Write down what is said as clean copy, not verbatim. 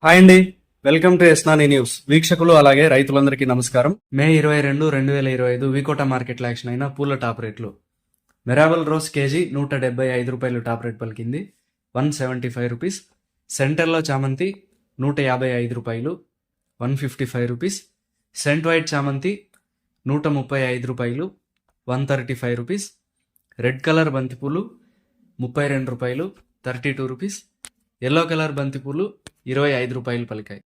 Hi అండి. Welcome to ఎస్నాని news. వీక్షకులు అలాగే రైతులందరికీ నమస్కారం. మే 22, 2025 వికోటా మార్కెట్లో యాక్షన్ అయిన పూల టాప్ రేట్లు. మెరాబల్ రోజ్ కేజీ 175 రూపాయలు టాప్ రేట్ పలికింది, 175 రూపీస్. సెంటర్లో చామంతి 155 రూపాయలు, 155 రూపీస్. సెంట్ వైట్ చామంతి 135 రూపాయలు, 135 రూపీస్. రెడ్ కలర్ బంతిపూలు 32 రూపాయలు, 32 రూపీస్. ఎల్లో కలర్ బంతిపూలు 25 రూపాయలు పలికాయి.